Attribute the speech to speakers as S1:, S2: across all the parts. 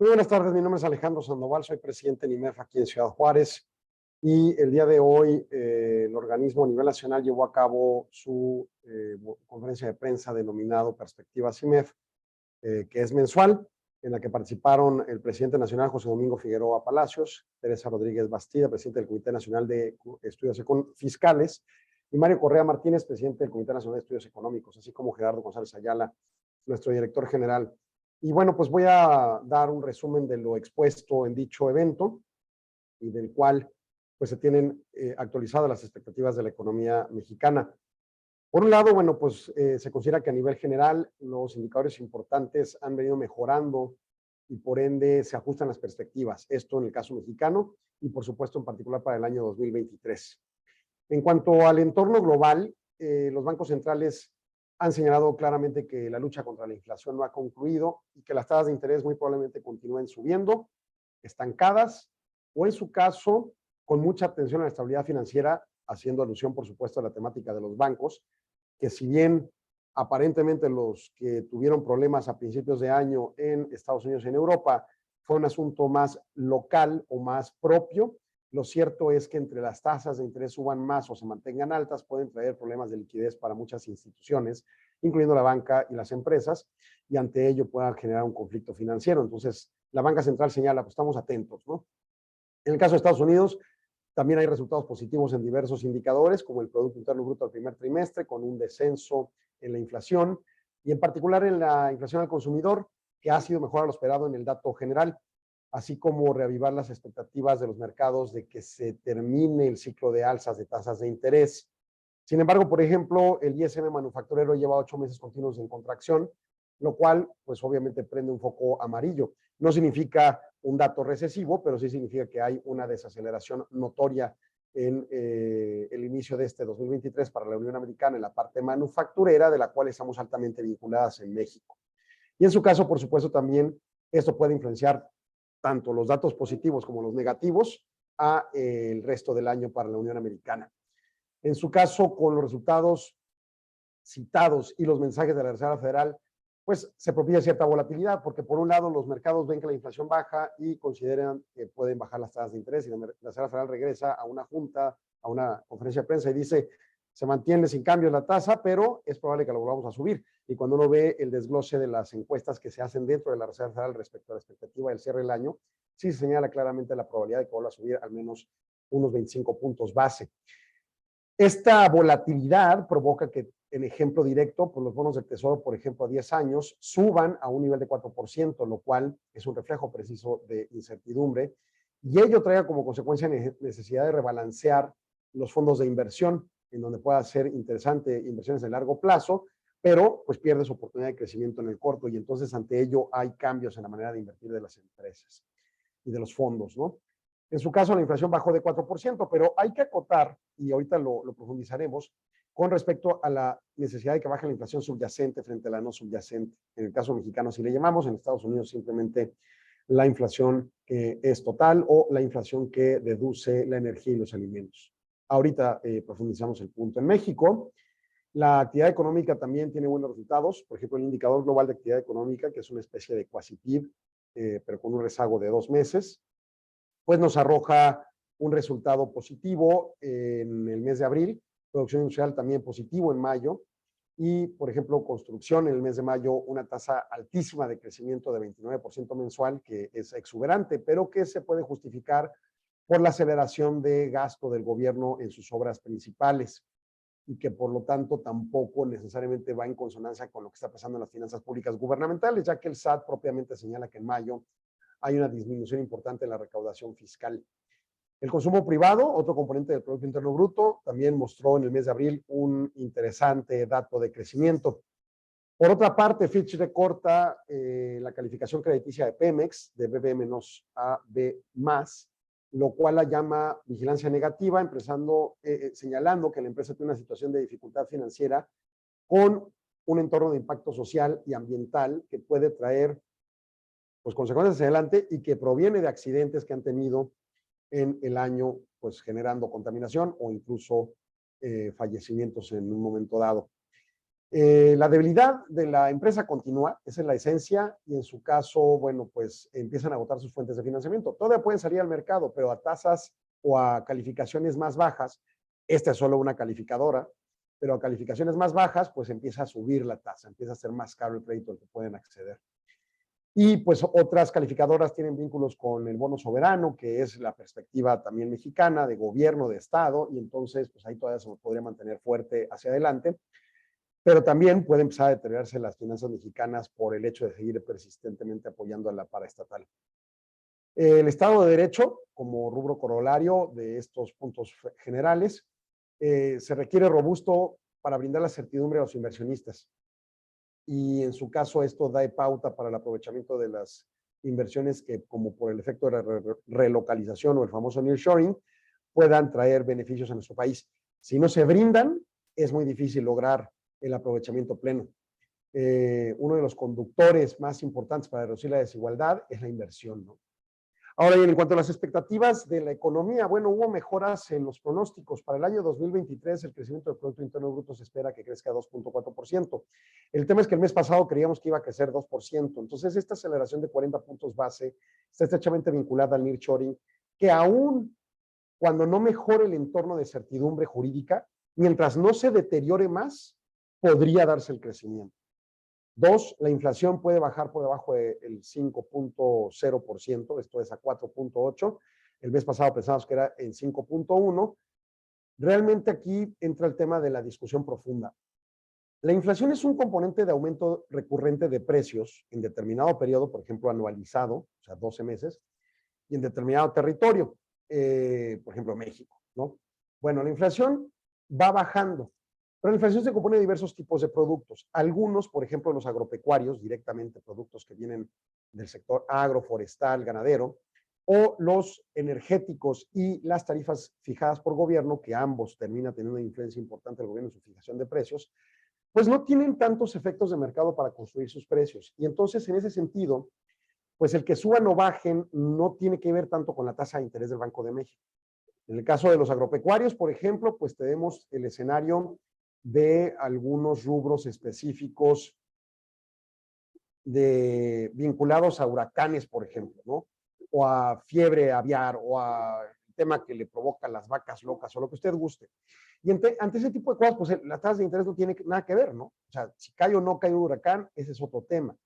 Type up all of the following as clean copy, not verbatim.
S1: Muy buenas tardes, mi nombre es Alejandro Sandoval, soy presidente de IMEF aquí en Ciudad Juárez y el día de hoy el organismo a nivel nacional llevó a cabo su conferencia de prensa denominado Perspectivas IMEF, que es mensual, en la que participaron el presidente nacional José Domingo Figueroa Palacios, Teresa Rodríguez Bastida, presidente del Comité Nacional de Estudios Fiscales, y Mario Correa Martínez, presidente del Comité Nacional de Estudios Económicos, así como Gerardo González Ayala, nuestro director general. Y bueno, pues voy a dar un resumen de lo expuesto en dicho evento y del cual pues se tienen actualizadas las expectativas de la economía mexicana. Por un lado, bueno, pues se considera que a nivel general los indicadores importantes han venido mejorando y por ende se ajustan las perspectivas. Esto en el caso mexicano y por supuesto en particular para el año 2023. En cuanto al entorno global, los bancos centrales han señalado claramente que la lucha contra la inflación no ha concluido y que las tasas de interés muy probablemente continúen subiendo, estancadas o en su caso con mucha atención a la estabilidad financiera, haciendo alusión por supuesto a la temática de los bancos, que si bien aparentemente los que tuvieron problemas a principios de año en Estados Unidos y en Europa fue un asunto más local o más propio, lo cierto es que entre las tasas de interés suban más o se mantengan altas, pueden traer problemas de liquidez para muchas instituciones, incluyendo la banca y las empresas, y ante ello pueda generar un conflicto financiero. Entonces, la banca central señala, pues estamos atentos, ¿no? En el caso de Estados Unidos, también hay resultados positivos en diversos indicadores, como el Producto Interno Bruto al primer trimestre, con un descenso en la inflación, y en particular en la inflación al consumidor, que ha sido mejor a lo esperado en el dato general, así como reavivar las expectativas de los mercados de que se termine el ciclo de alzas de tasas de interés. Sin embargo, por ejemplo, el ISM manufacturero lleva 8 meses continuos en contracción, lo cual, pues obviamente prende un foco amarillo. No significa un dato recesivo, pero sí significa que hay una desaceleración notoria en el inicio de este 2023 para la Unión Americana en la parte manufacturera, de la cual estamos altamente vinculadas en México. Y en su caso, por supuesto, también esto puede influenciar tanto los datos positivos como los negativos a el resto del año para la Unión Americana. En su caso, con los resultados citados y los mensajes de la Reserva Federal, pues se propicia cierta volatilidad, porque por un lado los mercados ven que la inflación baja y consideran que pueden bajar las tasas de interés, y la Reserva Federal regresa a una junta, a una conferencia de prensa y dice, se mantiene sin cambios la tasa, pero es probable que lo volvamos a subir. Y cuando uno ve el desglose de las encuestas que se hacen dentro de la Reserva Federal respecto a la expectativa del cierre del año, sí se señala claramente la probabilidad de que vuelva a subir al menos unos 25 puntos base. Esta volatilidad provoca que, en ejemplo directo, pues los bonos del Tesoro, por ejemplo, a 10 años, suban a un nivel de 4%, lo cual es un reflejo preciso de incertidumbre, y ello traiga como consecuencia necesidad de rebalancear los fondos de inversión, en donde pueda ser interesante inversiones de largo plazo, pero pues pierdes oportunidad de crecimiento en el corto, y entonces ante ello hay cambios en la manera de invertir de las empresas y de los fondos, ¿no? En su caso, la inflación bajó de 4%, pero hay que acotar, y ahorita lo profundizaremos, con respecto a la necesidad de que baje la inflación subyacente frente a la no subyacente. En el caso mexicano, si le llamamos, en Estados Unidos simplemente la inflación que es total o la inflación que deduce la energía y los alimentos. Ahorita profundizamos el punto. En México, la actividad económica también tiene buenos resultados. Por ejemplo, el indicador global de actividad económica, que es una especie de quasi-PIB, pero con un rezago de 2 meses, pues nos arroja un resultado positivo en el mes de abril, producción industrial también positivo en mayo, y, por ejemplo, construcción en el mes de mayo, una tasa altísima de crecimiento de 29% mensual, que es exuberante, pero que se puede justificar por la aceleración de gasto del gobierno en sus obras principales y que por lo tanto tampoco necesariamente va en consonancia con lo que está pasando en las finanzas públicas gubernamentales, ya que el SAT propiamente señala que en mayo hay una disminución importante en la recaudación fiscal. El consumo privado, otro componente del Producto Interno Bruto, también mostró en el mes de abril un interesante dato de crecimiento. Por otra parte, Fitch recorta la calificación crediticia de Pemex de BB- a B+, lo cual la llama vigilancia negativa, señalando que la empresa tiene una situación de dificultad financiera con un entorno de impacto social y ambiental que puede traer pues consecuencias hacia adelante y que proviene de accidentes que han tenido en el año, pues generando contaminación o incluso fallecimientos en un momento dado. La debilidad de la empresa continúa, esa es la esencia, y en su caso, bueno, pues empiezan a agotar sus fuentes de financiamiento. Todavía pueden salir al mercado, pero a tasas o a calificaciones más bajas. Esta es solo una calificadora, pero a calificaciones más bajas, pues empieza a subir la tasa, empieza a ser más caro el crédito al que pueden acceder. Y pues otras calificadoras tienen vínculos con el bono soberano, que es la perspectiva también mexicana de gobierno, de Estado, y entonces pues ahí todavía se podría mantener fuerte hacia adelante. Pero también puede empezar a deteriorarse las finanzas mexicanas por el hecho de seguir persistentemente apoyando a la paraestatal. El Estado de Derecho, como rubro corolario de estos puntos generales, se requiere robusto para brindar la certidumbre a los inversionistas. Y en su caso esto da pauta para el aprovechamiento de las inversiones que, como por el efecto de la relocalización o el famoso nearshoring, puedan traer beneficios a nuestro país. Si no se brindan, es muy difícil lograr el aprovechamiento pleno. Uno de los conductores más importantes para reducir la desigualdad es la inversión, ¿no? Ahora bien, en cuanto a las expectativas de la economía, bueno, hubo mejoras en los pronósticos. Para el año 2023, el crecimiento del Producto Interno Bruto se espera que crezca 2.4%. El tema es que el mes pasado creíamos que iba a crecer 2%. Entonces, esta aceleración de 40 puntos base está estrechamente vinculada al nearshoring, que aún cuando no mejore el entorno de certidumbre jurídica, mientras no se deteriore más, podría darse el crecimiento. Dos, la inflación puede bajar por debajo del 5.0%, esto es a 4.8%. El mes pasado pensábamos que era en 5.1%. Realmente aquí entra el tema de la discusión profunda. La inflación es un componente de aumento recurrente de precios en determinado periodo, por ejemplo, anualizado, o sea, 12 meses, y en determinado territorio, por ejemplo, México, ¿no? Bueno, la inflación va bajando, pero la inflación se compone de diversos tipos de productos. Algunos, por ejemplo, los agropecuarios, directamente productos que vienen del sector agroforestal, ganadero, o los energéticos y las tarifas fijadas por gobierno, que ambos terminan teniendo una influencia importante del gobierno en su fijación de precios, pues no tienen tantos efectos de mercado para construir sus precios. Y entonces, en ese sentido, pues el que suban o bajen no tiene que ver tanto con la tasa de interés del Banco de México. En el caso de los agropecuarios, por ejemplo, pues tenemos el escenario de algunos rubros específicos vinculados a huracanes, por ejemplo, ¿no? O a fiebre aviar, o a el tema que le provoca las vacas locas, o lo que usted guste. Y ante ese tipo de cosas, pues la tasa de interés no tiene nada que ver, ¿no? O sea, si cae o no cae un huracán, ese es otro tema.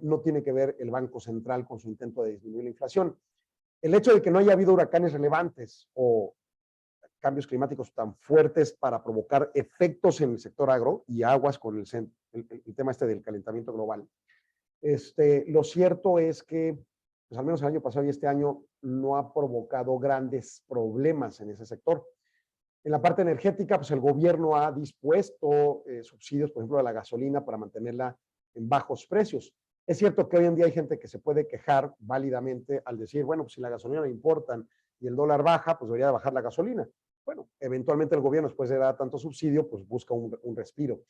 S1: No tiene que ver el Banco Central con su intento de disminuir la inflación. El hecho de que no haya habido huracanes relevantes o cambios climáticos tan fuertes para provocar efectos en el sector agro y aguas con el tema este del calentamiento global. Lo cierto es que, pues al menos el año pasado y este año, no ha provocado grandes problemas en ese sector. En la parte energética, pues el gobierno ha dispuesto subsidios, por ejemplo, a la gasolina para mantenerla en bajos precios. Es cierto que hoy en día hay gente que se puede quejar válidamente al decir, bueno, pues si la gasolina le importan y el dólar baja, pues debería bajar la gasolina. Bueno, eventualmente el gobierno, después de dar tanto subsidio, pues busca un respiro.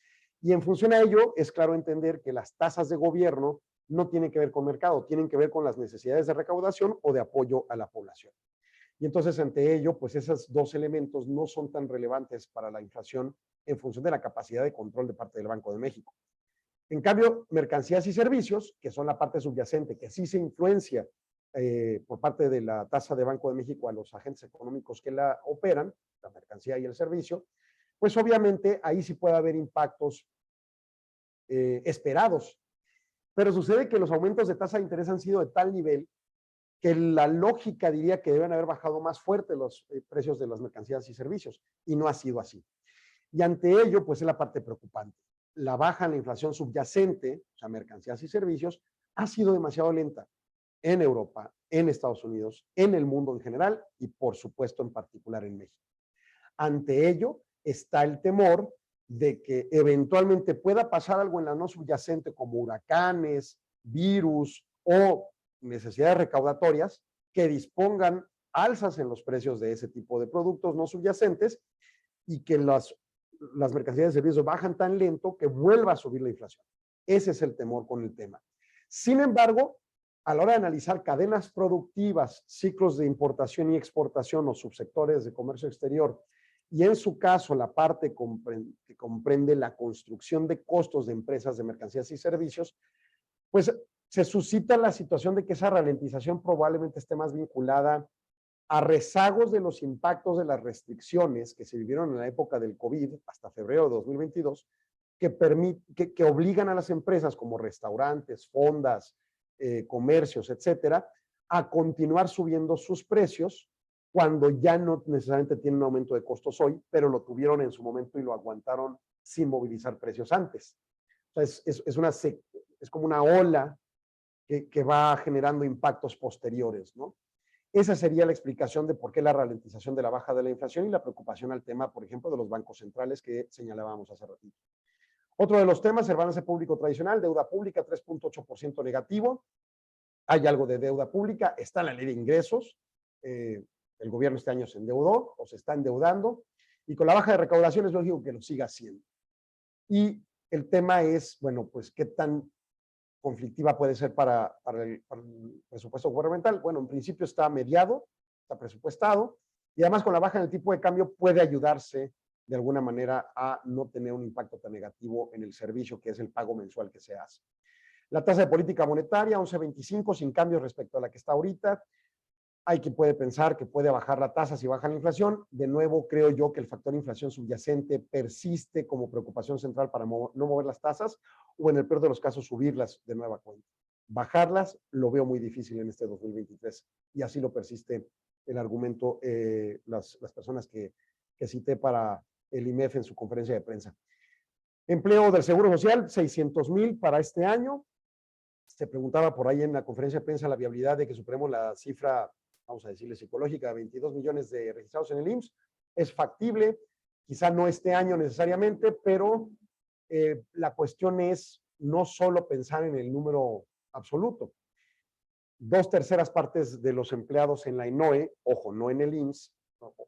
S1: Y en función a ello, es claro entender que las tasas de gobierno no tienen que ver con mercado, tienen que ver con las necesidades de recaudación o de apoyo a la población. Y entonces, ante ello, pues esos dos elementos no son tan relevantes para la inflación en función de la capacidad de control de parte del Banco de México. En cambio, mercancías y servicios, que son la parte subyacente, que sí se influencia por parte de la tasa de Banco de México a los agentes económicos que la operan, la mercancía y el servicio, pues obviamente ahí sí puede haber impactos esperados. Pero sucede que los aumentos de tasa de interés han sido de tal nivel que la lógica diría que deben haber bajado más fuerte los precios de las mercancías y servicios, y no ha sido así. Y ante ello, pues es la parte preocupante. La baja en la inflación subyacente, o sea, mercancías y servicios, ha sido demasiado lenta en Europa, en Estados Unidos, en el mundo en general y por supuesto en particular en México. Ante ello está el temor de que eventualmente pueda pasar algo en la no subyacente como huracanes, virus o necesidades recaudatorias que dispongan alzas en los precios de ese tipo de productos no subyacentes y que las mercancías de servicios bajan tan lento que vuelva a subir la inflación. Ese es el temor con el tema. Sin embargo, a la hora de analizar cadenas productivas, ciclos de importación y exportación o subsectores de comercio exterior y en su caso la parte que comprende la construcción de costos de empresas de mercancías y servicios, pues se suscita la situación de que esa ralentización probablemente esté más vinculada a rezagos de los impactos de las restricciones que se vivieron en la época del COVID hasta febrero de 2022, que obligan a las empresas como restaurantes, fondas, comercios, etcétera, a continuar subiendo sus precios cuando ya no necesariamente tienen un aumento de costos hoy, pero lo tuvieron en su momento y lo aguantaron sin movilizar precios antes. Entonces, es como una ola que va generando impactos posteriores, ¿no? Esa sería la explicación de por qué la ralentización de la baja de la inflación y la preocupación al tema, por ejemplo, de los bancos centrales que señalábamos hace ratito. Otro de los temas, el balance público tradicional, deuda pública 3.8% negativo. Hay algo de deuda pública, está la ley de ingresos, el gobierno este año se endeudó o se está endeudando, y con la baja de recaudación es lógico que lo siga haciendo. Y el tema es, bueno, pues qué tan conflictiva puede ser para el presupuesto gubernamental. Bueno, en principio está mediado, está presupuestado, y además con la baja en el tipo de cambio puede ayudarse de alguna manera a no tener un impacto tan negativo en el servicio que es el pago mensual que se hace. La tasa de política monetaria, 11.25, sin cambios respecto a la que está ahorita. Hay quien puede pensar que puede bajar la tasa si baja la inflación. De nuevo, creo yo que el factor inflación subyacente persiste como preocupación central para no mover las tasas o en el peor de los casos subirlas de nueva cuenta. Bajarlas lo veo muy difícil en este 2023 y así lo persiste el argumento las personas que cité para el IMEF en su conferencia de prensa. Empleo del Seguro Social, 600,000 para este año. Se preguntaba por ahí en la conferencia de prensa la viabilidad de que superemos la cifra, vamos a decirle psicológica, de 22 millones de registrados en el IMSS. Es factible, quizá no este año necesariamente, pero la cuestión es no solo pensar en el número absoluto. 2/3 partes de los empleados en la INOE, ojo, no en el IMSS,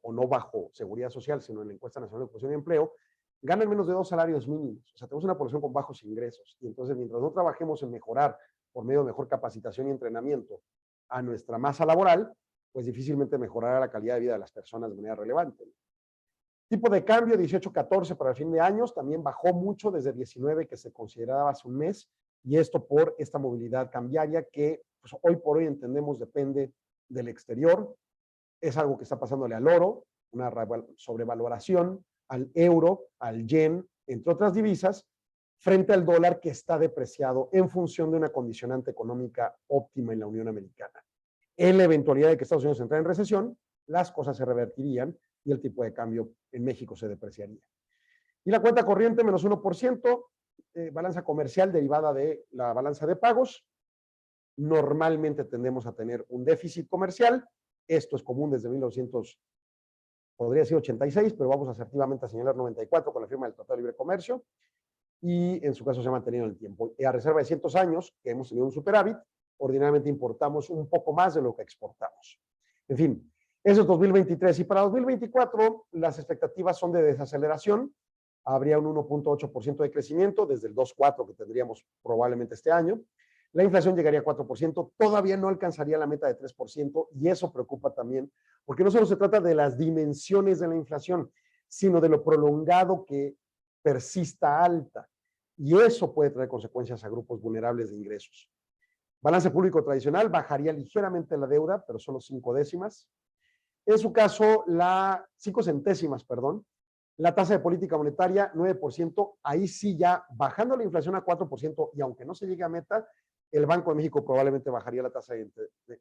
S1: o no bajo Seguridad Social, sino en la Encuesta Nacional de Ocupación y Empleo, ganan menos de 2 salarios mínimos. O sea, tenemos una población con bajos ingresos. Y entonces, mientras no trabajemos en mejorar por medio de mejor capacitación y entrenamiento a nuestra masa laboral, pues difícilmente mejorará la calidad de vida de las personas de manera relevante. Tipo de cambio, 18.14 para el fin de años, también bajó mucho desde 19 que se consideraba hace un mes, y esto por esta movilidad cambiaria que pues, hoy por hoy entendemos depende del exterior. Es algo que está pasándole al oro, una sobrevaloración, al euro, al yen, entre otras divisas, frente al dólar que está depreciado en función de una condicionante económica óptima en la Unión Americana. En la eventualidad de que Estados Unidos entrara en recesión, las cosas se revertirían y el tipo de cambio en México se depreciaría. Y la cuenta corriente, menos 1%, balanza comercial derivada de la balanza de pagos. Normalmente tendemos a tener un déficit comercial. Esto es común desde 1900, podría ser 86, pero vamos asertivamente a señalar 94 con la firma del Tratado de Libre Comercio. Y en su caso se ha mantenido en el tiempo. Y a reserva de 100 años, que hemos tenido un superávit, ordinariamente importamos un poco más de lo que exportamos. En fin, eso es 2023. Y para 2024, las expectativas son de desaceleración. Habría un 1.8% de crecimiento desde el 2.4% que tendríamos probablemente este año. La inflación llegaría a 4%, todavía no alcanzaría la meta de 3%, y eso preocupa también, porque no solo se trata de las dimensiones de la inflación, sino de lo prolongado que persista alta, y eso puede traer consecuencias a grupos vulnerables de ingresos. Balance público tradicional, bajaría ligeramente la deuda, pero solo 5 décimas. En su caso, 5 centésimas, perdón. La tasa de política monetaria, 9%, ahí sí ya bajando la inflación a 4%, y aunque no se llegue a meta, el Banco de México probablemente bajaría la tasa de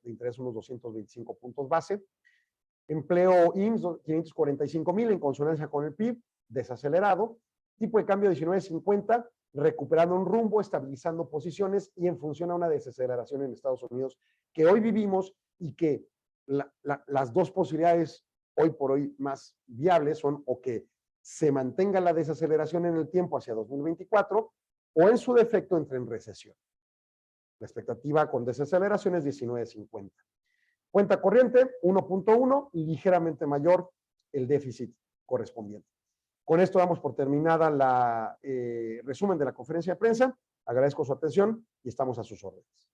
S1: interés unos 225 puntos base. Empleo IMSS, 545,000 en consonancia con el PIB, desacelerado. Tipo de cambio 19.50, recuperando un rumbo, estabilizando posiciones y en función a una desaceleración en Estados Unidos que hoy vivimos, y que las dos posibilidades hoy por hoy más viables son o que se mantenga la desaceleración en el tiempo hacia 2024 o en su defecto entre en recesión. La expectativa con desaceleración es 19.50. Cuenta corriente, 1.1, ligeramente mayor el déficit correspondiente. Con esto damos por terminada la resumen de la conferencia de prensa. Agradezco su atención y estamos a sus órdenes.